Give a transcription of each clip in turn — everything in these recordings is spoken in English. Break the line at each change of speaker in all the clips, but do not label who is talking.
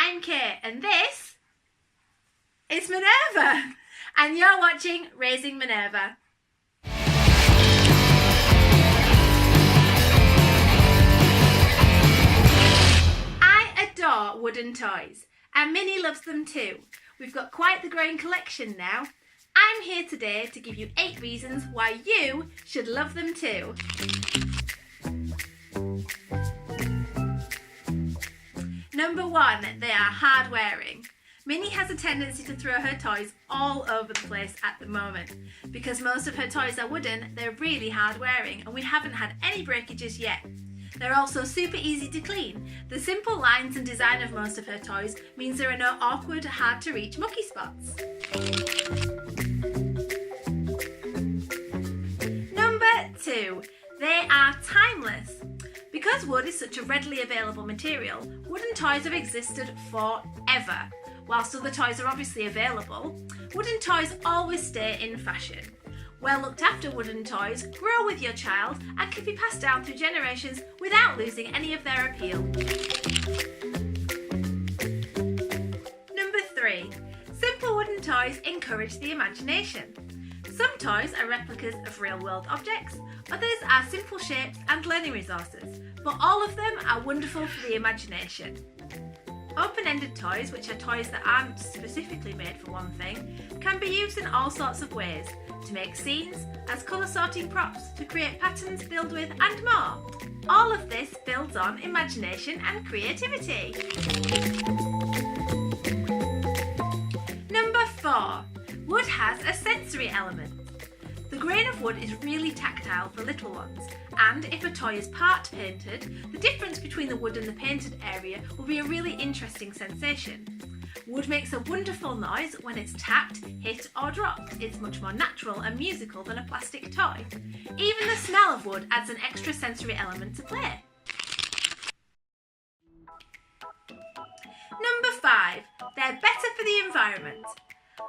I'm Kate and this is Minerva and you're watching Raising Minerva. I adore wooden toys and Minnie loves them too. We've got quite the growing collection now. I'm here today to give you 8 reasons why you should love them too. Number 1, they are hard wearing. Minnie has a tendency to throw her toys all over the place at the moment. Because most of her toys are wooden, they're really hard wearing and we haven't had any breakages yet. They're also super easy to clean. The simple lines and design of most of her toys means there are no awkward, hard to reach mucky spots. Number 2, they are timeless. Because wood is such a readily available material, wooden toys have existed forever. Whilst other toys are obviously available, wooden toys always stay in fashion. Well looked after wooden toys grow with your child and can be passed down through generations without losing any of their appeal. Number 3, simple wooden toys encourage the imagination. Some toys are replicas of real-world objects, others are simple shapes and learning resources, but all of them are wonderful for the imagination. Open-ended toys, which are toys that aren't specifically made for one thing, can be used in all sorts of ways, to make scenes, as colour-sorting props, to create patterns, build with, and more. All of this builds on imagination and creativity. Number 4. Wood has a sensory element. The grain of wood is really tactile for little ones, and if a toy is part painted, the difference between the wood and the painted area will be a really interesting sensation. Wood makes a wonderful noise when it's tapped, hit or dropped. It's much more natural and musical than a plastic toy. Even the smell of wood adds an extra sensory element to play. Number 5. They're better for the environment.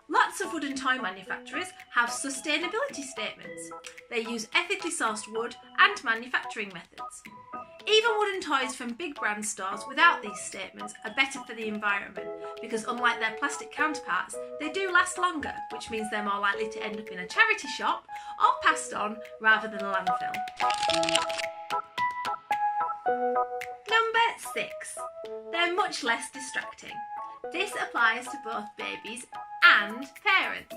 Lots of wooden toy manufacturers have sustainability statements. They use ethically sourced wood and manufacturing methods. Even wooden toys from big brand stores without these statements are better for the environment because unlike their plastic counterparts, they do last longer, which means they're more likely to end up in a charity shop or passed on rather than a landfill. Number 6. They're much less distracting. This applies to both babies and parents.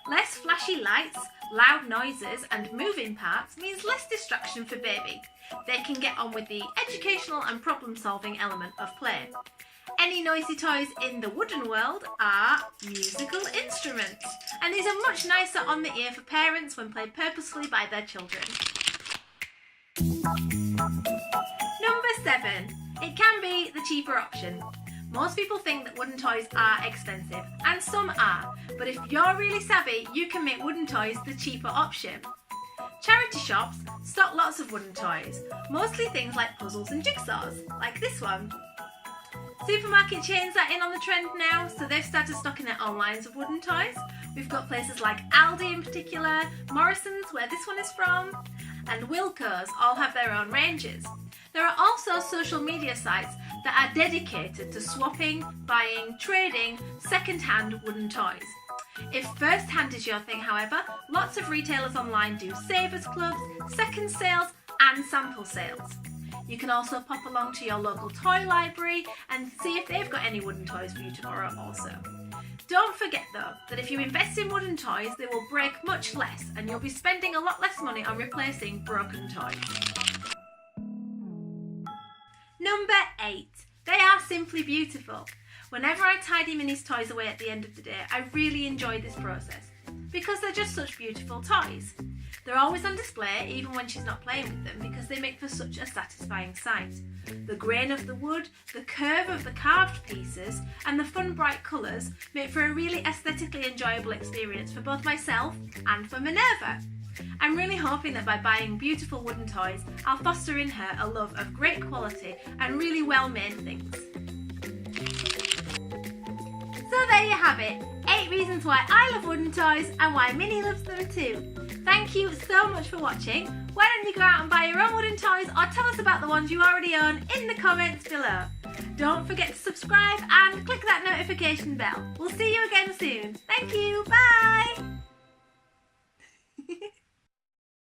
Less flashy lights, loud noises and moving parts means less distraction for baby. They can get on with the educational and problem-solving element of play. Any noisy toys in the wooden world are musical instruments, and these are much nicer on the ear for parents when played purposefully by their children. Number 7. It can be the cheaper option. Most people think that wooden toys are expensive, and some are, but if you're really savvy, you can make wooden toys the cheaper option. Charity shops stock lots of wooden toys, mostly things like puzzles and jigsaws, like this one. Supermarket chains are in on the trend now, so they've started stocking their own lines of wooden toys. We've got places like Aldi in particular, Morrison's, where this one is from, and Wilko's all have their own ranges. There are also social media sites that are dedicated to swapping, buying, trading second-hand wooden toys. If first-hand is your thing, however, lots of retailers online do savers clubs, second sales and sample sales. You can also pop along to your local toy library and see if they've got any wooden toys for you to borrow also. Don't forget though that if you invest in wooden toys, they will break much less and you'll be spending a lot less money on replacing broken toys. Number 8. They are simply beautiful. Whenever I tidy Minnie's toys away at the end of the day, I really enjoy this process because they're just such beautiful toys. They're always on display even when she's not playing with them because they make for such a satisfying sight. The grain of the wood, the curve of the carved pieces and the fun bright colours make for a really aesthetically enjoyable experience for both myself and for Minerva. I'm really hoping that by buying beautiful wooden toys, I'll foster in her a love of great quality and really well-made things. So there you have it, 8 reasons why I love wooden toys and why Minnie loves them too. Thank you so much for watching. Why don't you go out and buy your own wooden toys or tell us about the ones you already own in the comments below. Don't forget to subscribe and click that notification bell. We'll see you again soon. Thank you. Bye.